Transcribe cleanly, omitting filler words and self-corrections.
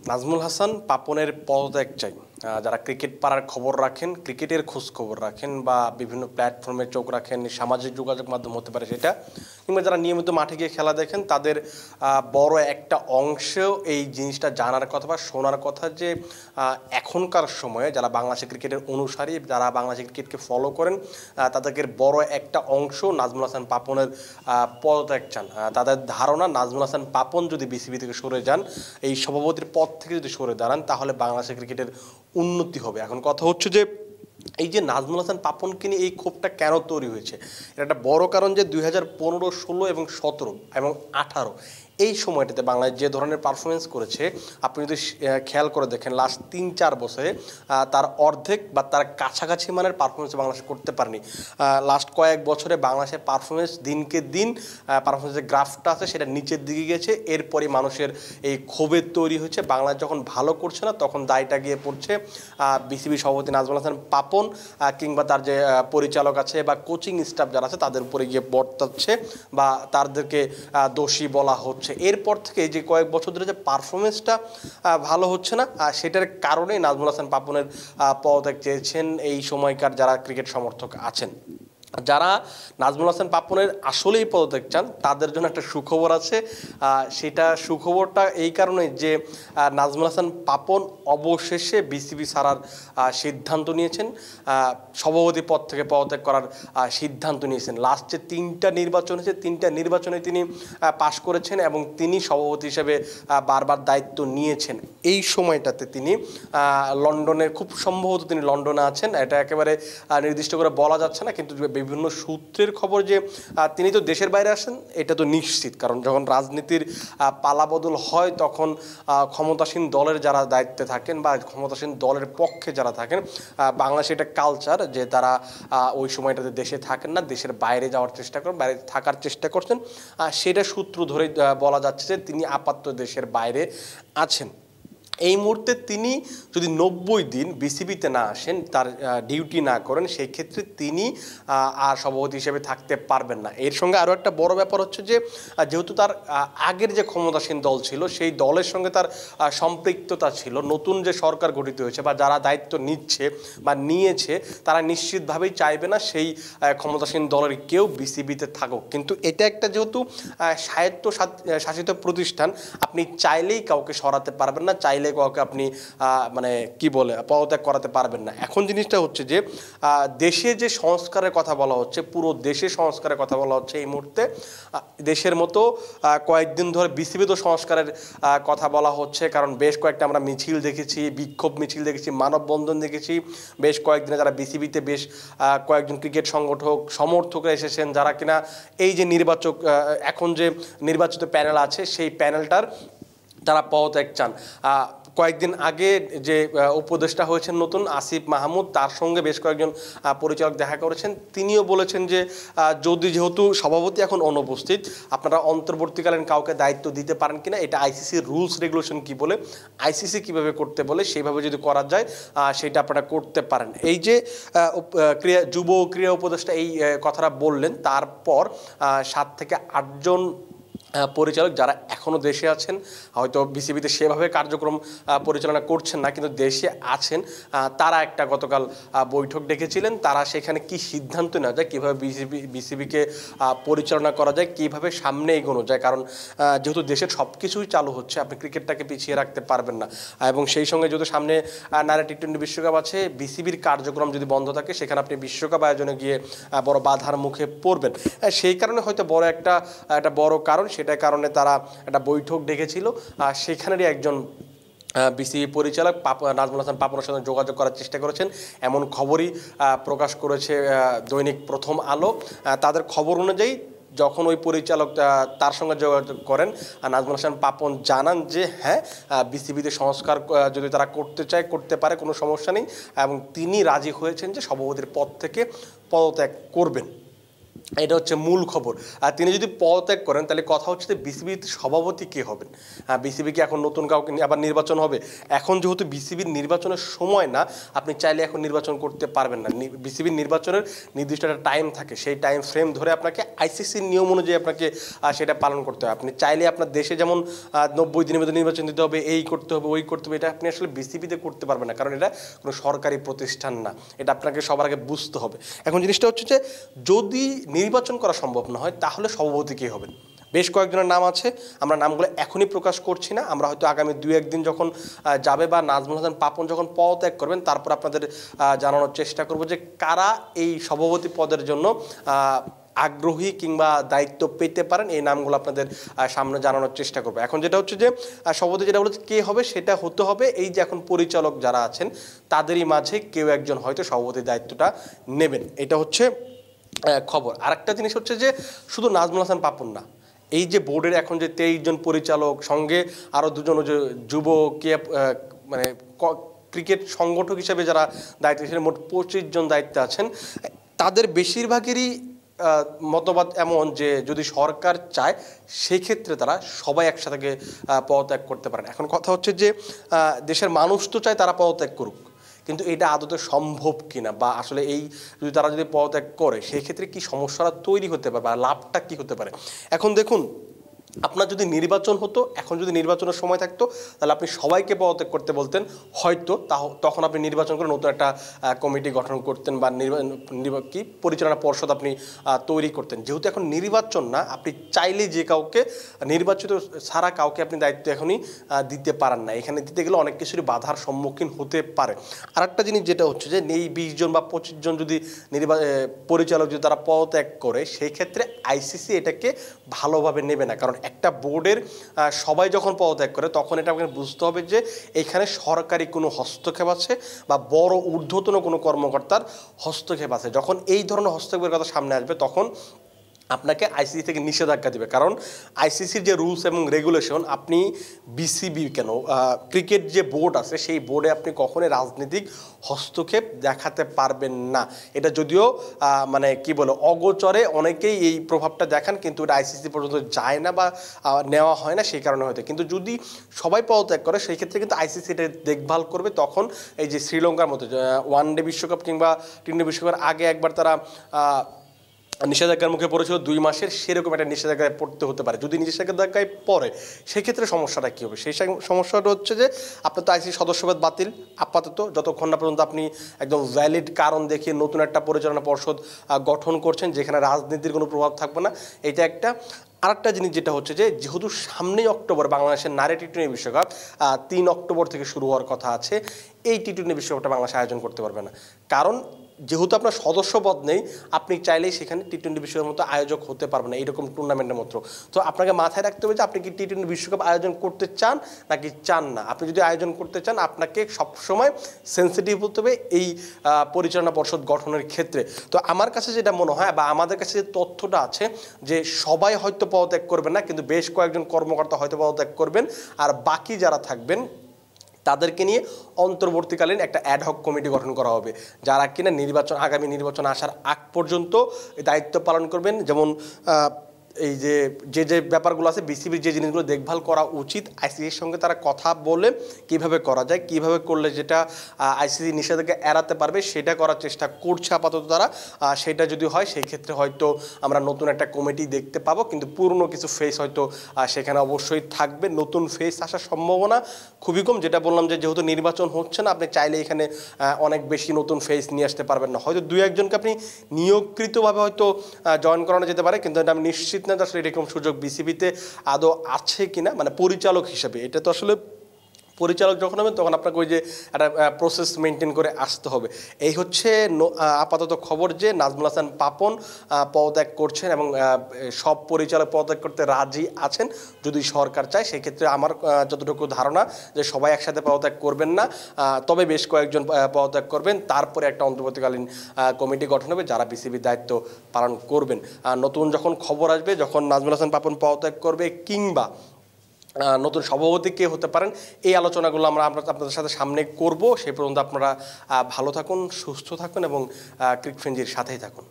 নাজমুল হাসান পাপনের পদত্যাগ চাই। যারা ক্রিকেট পাড়ার খবর রাখেন, ক্রিকেটের খোঁজ খবর রাখেন বা বিভিন্ন প্ল্যাটফর্মে চোখ রাখেন, সামাজিক যোগাযোগ মাধ্যম হতে পারে সেটা, কিংবা যারা নিয়মিত মাঠে গিয়ে খেলা দেখেন, তাদের বড় একটা অংশেও এই জিনিসটা জানার কথা বা শোনার কথা যে এখনকার সময়ে যারা বাংলাদেশের ক্রিকেটের অনুসারী, যারা বাংলাদেশের ক্রিকেটকে ফলো করেন, তাদেরকে বড় একটা অংশ নাজমুল হাসান পাপনের পদত্যাগ চান। তাদের ধারণা নাজমুল হাসান পাপন যদি বিসিবি থেকে সরে যান, এই সভাপতির পদ থেকে যদি সরে দাঁড়ান, তাহলে বাংলাদেশের ক্রিকেটের উন্নতি হবে। এখন কথা হচ্ছে যে এই যে নাজমুল হাসান পাপনকে নিয়ে এই ক্ষোভটা কেন তৈরি হয়েছে, এটা একটা বড় কারণ যে 2015, 16 এবং 17 এবং 18 এই সময়টাতে বাংলাদেশ যে ধরনের পারফরমেন্স করেছে, আপনি যদি খেয়াল করে দেখেন লাস্ট 3-4 বছরে তার অর্ধেক বা তার কাছাকাছি মানের পারফরমেন্স বাংলাদেশ করতে পারেনি। লাস্ট কয়েক বছরে বাংলাদেশের পারফরমেন্স দিনকে দিন পারফরমেন্সের গ্রাফটা আছে সেটা নিচের দিকে গেছে। এরপরই মানুষের এই ক্ষোভের তৈরি হয়েছে। বাংলাদেশ যখন ভালো করছে না, তখন দায়টা গিয়ে পড়ছে বিসিবি সভাপতি নাজমুল হাসান পাপন কিংবা তার যে পরিচালক আছে বা কোচিং স্টাফ যারা আছে তাদের উপরে গিয়ে বর্তাচ্ছে বা তাদেরকে দোষী বলা হচ্ছে। এরপর থেকে যে কয়েক বছর ধরে যে পারফরমেন্সটা ভালো হচ্ছে না, সেটার কারণেই নাজমুল হাসান পাপনের পদত্যাগ চেয়েছেন এই সময়কার যারা ক্রিকেট সমর্থক আছেন। যারা নাজমুল হাসান পাপনের আসলেই পদত্যাগ চান, তাদের জন্য একটা সুখবর আছে। সেটা সুখবরটা এই কারণে যে নাজমুল হাসান পাপন অবশেষে বিসিবি ছাড়ার সিদ্ধান্ত নিয়েছেন, সভাপতি পদ থেকে পদত্যাগ করার সিদ্ধান্ত নিয়েছেন। লাস্টে 3টা নির্বাচন হয়েছে, 3টা নির্বাচনে তিনি পাশ করেছেন এবং তিনি সভাপতি হিসেবে বারবার দায়িত্ব নিয়েছেন। এই সময়টাতে তিনি লন্ডনে, খুব সম্ভবত তিনি লন্ডনে আছেন, এটা একেবারে নির্দিষ্ট করে বলা যাচ্ছে না, কিন্তু বিভিন্ন সূত্রের খবর যে তিনি তো দেশের বাইরে আসেন এটা তো নিশ্চিত। কারণ যখন রাজনীতির পালাবদল হয়, তখন ক্ষমতাসীন দলের যারা দায়িত্বে থাকেন বা ক্ষমতাসীন দলের পক্ষে যারা থাকেন, বাংলাদেশে এটা কালচার যে তারা ওই সময়টাতে দেশে থাকেন না, দেশের বাইরে যাওয়ার চেষ্টা করেন, বাইরে থাকার চেষ্টা করছেন। সেটা সূত্র ধরে বলা যাচ্ছে যে তিনি আপাতত দেশের বাইরে আছেন। এই মুহূর্তে তিনি যদি 90 দিন বিসিবিতে না আসেন, তার ডিউটি না করেন, সেই ক্ষেত্রে তিনি আর সভাপতি হিসেবে থাকতে পারবেন না। এর সঙ্গে আরও একটা বড় ব্যাপার হচ্ছে যে যেহেতু তার আগের যে ক্ষমতাসীন দল ছিল, সেই দলের সঙ্গে তার সম্পৃক্ততা ছিল, নতুন যে সরকার গঠিত হয়েছে বা যারা দায়িত্ব নিচ্ছে বা নিয়েছে, তারা নিশ্চিতভাবেই চাইবে না সেই ক্ষমতাসীন দলের কেউ বিসিবিতে থাকুক। কিন্তু এটা একটা যেহেতু স্বায়ত্ত শাসিত প্রতিষ্ঠান, আপনি চাইলেই কাউকে সরাতে পারবেন না, চাইলে কাউকে আপনি মানে কি বলে পদত্যাগ করাতে পারবেন না। এখন জিনিসটা হচ্ছে যে দেশে যে সংস্কারের কথা বলা হচ্ছে, পুরো দেশে সংস্কারের কথা বলা হচ্ছে, এই মুহূর্তে দেশের মতো কয়েকদিন ধরে বিসিবিতে সংস্কারের কথা বলা হচ্ছে। কারণ বেশ কয়েকটা আমরা মিছিল দেখেছি, বিক্ষোভ মিছিল দেখেছি, মানববন্ধন দেখেছি। বেশ কয়েকদিনে যারা বিসিবিতে বেশ কয়েকজন ক্রিকেট সমর্থকরা এসেছেন, যারা কিনা এই যে এখন যে নির্বাচিত প্যানেল আছে, সেই প্যানেলটার তারা পদত্যাগ চান। কয়েকদিন আগে যে উপদেষ্টা হয়েছেন নতুন আসিফ মাহমুদ, তার সঙ্গে বেশ কয়েকজন পরিচালক দেখা করেছেন। তিনিও বলেছেন যে যেহেতু সভাপতি এখন অনুপস্থিত, আপনারা অন্তর্বর্তীকালীন কাউকে দায়িত্ব দিতে পারেন কিনা, এটা আইসিসির রুলস রেগুলেশন কি বলে, আইসিসি কিভাবে করতে বলে, সেইভাবে যদি করা যায় সেটা আপনারা করতে পারেন। এই যে যুব ক্রীড়া উপদেষ্টা এই কথাটা বললেন, তারপর 7 থেকে 8 জন পরিচালক যারা এখনও দেশে আছেন, হয়তো বিসিবিতে সেভাবে কার্যক্রম পরিচালনা করছেন না, কিন্তু দেশে আছেন, তারা একটা গতকাল বৈঠক ডেকেছিলেন। তারা সেখানে কি সিদ্ধান্ত নেওয়া যায়, কীভাবে বিসিবিকে পরিচালনা করা যায়, কীভাবে সামনে এগোনো যায়। কারণ যেহেতু দেশের সব কিছুই চালু হচ্ছে, আপনি ক্রিকেটটাকে পিছিয়ে রাখতে পারবেন না। এবং সেই সঙ্গে যেহেতু সামনে নারী টি-20 বিশ্বকাপ আছে, বিসিবির কার্যক্রম যদি বন্ধ থাকে, সেখানে আপনি বিশ্বকাপ আয়োজনে গিয়ে বড় বাধার মুখে পড়বেন। সেই কারণে হয়তো একটা বড় কারণ, সেটার কারণে তারা একটা বৈঠক ডেকেছিল। সেখানেরই একজন বিসিবি পরিচালক নাজমুল হাসান পাপনের সাথে যোগাযোগ করার চেষ্টা করেছেন, এমন খবরই প্রকাশ করেছে দৈনিক প্রথম আলো। তাদের খবর অনুযায়ী যখন ওই পরিচালক তার সঙ্গে যোগাযোগ করেন, নাজমুল হাসান পাপন জানান যে হ্যাঁ, বিসিবিতে সংস্কার যদি তারা করতে চায় করতে পারে, কোনো সমস্যা নেই, এবং তিনি রাজি হয়েছেন যে সভাপতির পদ থেকে পদত্যাগ করবেন। এটা হচ্ছে মূল খবর। আর তিনি যদি পদত্যাগ করেন তাহলে কথা হচ্ছে যে বিসিবির সভাপতি কে হবেন। বিসিবি কি এখন নতুন কাউকে আবার নির্বাচন হবে? এখন যেহেতু বিসিবির নির্বাচনের সময় না, আপনি চাইলে এখন নির্বাচন করতে পারবেন না। বিসিবির নির্বাচনের নির্দিষ্ট একটা টাইম থাকে, সেই টাইম ফ্রেম ধরে আপনাকে আইসিসির নিয়ম অনুযায়ী আপনাকে সেটা পালন করতে হবে। আপনি চাইলে আপনার দেশে যেমন 90 দিনের মধ্যে নির্বাচন দিতে হবে, এই করতে হবে, ওই করতে হবে, এটা আপনি আসলে বিসিবিতে করতে পারবেন না, কারণ এটা কোনো সরকারি প্রতিষ্ঠান না। এটা আপনাকে সবার আগে বুঝতে হবে। এখন জিনিসটা হচ্ছে যে যদি নির্বাচন করা সম্ভব না হয় তাহলে সভাপতি কে হবেন? বেশ কয়েকজনের নাম আছে, আমরা নামগুলো এখনই প্রকাশ করছি না, আমরা হয়তো আগামী 2-1 দিন যখন যাবে বা নাজমুল হাসান পাপন যখন পদত্যাগ করবেন তারপর আপনাদের জানানোর চেষ্টা করব যে কারা এই সভাপতি পদের জন্য আগ্রহী কিংবা দায়িত্ব পেতে পারেন। এই নামগুলো আপনাদের সামনে জানানোর চেষ্টা করবো। এখন যেটা হচ্ছে যে সভাপতি যেটা বলেছে কে হবে, সেটা হতে হবে এই যে এখন পরিচালক যারা আছেন তাদেরই মাঝে কেউ একজন হয়তো সভাপতির দায়িত্বটা নেবেন। এটা হচ্ছে খবর। আরেকটা জিনিস হচ্ছে যে শুধু নাজমুল হাসান পাপন না, এই যে বোর্ডের এখন যে 23 জন পরিচালক, সঙ্গে আরও 2 জন যুব মানে ক্রিকেট সংগঠক হিসেবে যারা দায়িত্ব, সেখানে মোট 25 জন দায়িত্বে আছেন, তাদের বেশিরভাগেরই মতবাদ এমন যে যদি সরকার চায় সেই ক্ষেত্রে তারা সবাই একসাথে পদত্যাগ করতে পারেন। এখন কথা হচ্ছে যে দেশের মানুষ তো চায় তারা পদত্যাগ করুক, কিন্তু এটা আদতে সম্ভব কিনা, বা আসলে এই যদি তারা যদি পদত্যাগ করে সেই ক্ষেত্রে কি সমস্যাটা তৈরি হতে পারে বা লাভটা কি হতে পারে। এখন দেখুন, আপনার যদি নির্বাচন হতো, এখন যদি নির্বাচনের সময় থাকতো তাহলে আপনি সবাইকে পদত্যাগ করতে বলতেন, হয়তো তখন আপনি নির্বাচন করে নতুন একটা কমিটি গঠন করতেন বা কি পরিচালনা পর্ষদ আপনি তৈরি করতেন। যেহেতু এখন নির্বাচন না, আপনি চাইলে যে কাউকে নির্বাচিত ছাড়া কাউকে আপনি দায়িত্ব এখনই দিতে পারেন না। এখানে দিতে গেলে অনেক কিছুরই বাধার সম্মুখীন হতে পারে। আর একটা জিনিস যেটা হচ্ছে যে এই 20 জন বা 25 জন যদি পরিচালক যদি তারা পদত্যাগ করে, সেই ক্ষেত্রে আইসিসি এটাকে ভালোভাবে নেবে না, কারণ একটা বোর্ডের সবাই যখন পদত্যাগ করে তখন এটা আপনাকে বুঝতে হবে যে এখানে সরকারি কোনো হস্তক্ষেপ আছে বা বড় ঊর্ধ্বতন কোনো কর্মকর্তার হস্তক্ষেপ আছে। যখন এই ধরনের হস্তক্ষেপের কথা সামনে আসবে তখন আপনাকে আইসিসি থেকে নিষেধাজ্ঞা দেবে, কারণ আইসিসির যে রুলস এবং রেগুলেশন, আপনি বিসিবি কেন ক্রিকেট যে বোর্ড আছে সেই বোর্ডে আপনি কখনোই রাজনৈতিক হস্তক্ষেপ দেখাতে পারবেন না। এটা যদিও মানে কি বলে অগোচরে অনেকেই এই প্রভাবটা দেখান, কিন্তু এটা আইসিসি পর্যন্ত যায় না বা নেওয়া হয় না, সেই কারণে হয়তো। কিন্তু যদি সবাই পদত্যাগ করে সেই ক্ষেত্রে কিন্তু আইসিসি এটা দেখভাল করবে। তখন এই যে শ্রীলঙ্কার মতো ওয়ানডে বিশ্বকাপ কিংবা টি-20 বিশ্বকাপের আগে একবার তারা নিষেধাজ্ঞার মুখে পড়েছিল 2 মাসের, সেরকম একটা নিষেধাজ্ঞায় পড়তে হতে পারে। যদি নিষেধাজ্ঞায় পড়ে সেক্ষেত্রে সমস্যাটা কী হবে? সেই সমস্যাটা হচ্ছে যে আপনার তো আইসিসি সদস্যপদ বাতিল আপাতত, যতক্ষণ না পর্যন্ত আপনি একদম ভ্যালিড কারণ দেখিয়ে নতুন একটা পরিচালনা পর্ষদ গঠন করছেন যেখানে রাজনীতির কোনো প্রভাব থাকবে না, এটা একটা। আরেকটা জিনিস যেটা হচ্ছে যে যেহেতু সামনেই অক্টোবর বাংলাদেশের নারী টি-20 বিশ্বকাপ 3 অক্টোবর থেকে শুরু হওয়ার কথা আছে, এই টি-20 বিশ্বকাপটা বাংলাদেশ আয়োজন করতে পারবে না, কারণ যেহেতু আপনার সদস্যপদ নেই, আপনি চাইলেই সেখানে টি-20 বিশ্বকাপের মতো আয়োজক হতে পারবেন না, এইরকম টুর্নামেন্টের মতো। তো আপনাকে মাথায় রাখতে হবে যে আপনি কি টি-20 বিশ্বকাপ আয়োজন করতে চান নাকি চান না। আপনি যদি আয়োজন করতে চান আপনাকে সবসময় সেন্সিটিভ হতে হবে এই পরিচালনা পর্ষদ গঠনের ক্ষেত্রে। তো আমার কাছে যেটা মনে হয় বা আমাদের কাছে যে তথ্যটা আছে যে সবাই হয়তো পদত্যাগ করবেন না, কিন্তু বেশ কয়েকজন কর্মকর্তা হয়তো পদত্যাগ করবেন, আর বাকি যারা থাকবেন তাদেরকে নিয়ে অন্তর্বর্তীকালীন একটা অ্যাডহক কমিটি গঠন করা হবে, যারা কিনা আগামী নির্বাচন আসার আগ পর্যন্ত দায়িত্ব পালন করবেন। যেমন এই যে ব্যাপারগুলো আছে, বিসিবির যে জিনিসগুলো দেখভাল করা উচিত, আইসিসির সঙ্গে তারা কথা বলে কিভাবে করা যায়, কিভাবে করলে যেটা আইসিসি নিষেধাজ্ঞা এড়াতে পারবে সেটা করার চেষ্টা করছে আপাতত তারা। সেটা যদি হয় সেই ক্ষেত্রে হয়তো আমরা নতুন একটা কমিটি দেখতে পাবো, কিন্তু পুরনো কিছু ফেস হয়তো সেখানে অবশ্যই থাকবে। নতুন ফেস আসার সম্ভাবনা খুবই কম। যেটা বললাম যে যেহেতু নির্বাচন হচ্ছে না, আপনি চাইলে এখানে অনেক বেশি নতুন ফেস নিয়ে আসতে পারবেন না। হয়তো 2-1 জনকে আপনি নিয়োগকৃতভাবে হয়তো জয়েন করানো যেতে পারে, কিন্তু এটা আমি নিশ্চিত না আসলে এরকম সুযোগ বিসিবিতে আদৌ আছে কিনা, মানে পরিচালক হিসেবে। এটা তো আসলে পরিচালক যখন হবেন তখন আপনাকে ওই যে একটা প্রসেস মেনটেন করে আসতে হবে। এই হচ্ছে আপাতত খবর যে নাজমুল হাসান পাপন পদত্যাগ করছেন এবং সব পরিচালক পদত্যাগ করতে রাজি আছেন যদি সরকার চায়। সেক্ষেত্রে আমার যতটুকু ধারণা যে সবাই একসাথে পদত্যাগ করবেন না, তবে বেশ কয়েকজন পদত্যাগ করবেন, তারপরে একটা অন্তর্বর্তীকালীন কমিটি গঠন হবে যারা বিসিবির দায়িত্ব পালন করবেন। নতুন যখন খবর আসবে, যখন নাজমুল হাসান পাপন পদত্যাগ করবে কিংবা নতুন সভাপতি কে হতে পারেন, এই আলোচনাগুলো আমরা আপনাদের সাথে সামনে করব। সেই পর্যন্ত আপনারা ভালো থাকুন, সুস্থ থাকুন এবং ক্রিক ফ্রেঞ্জির সাথেই থাকুন।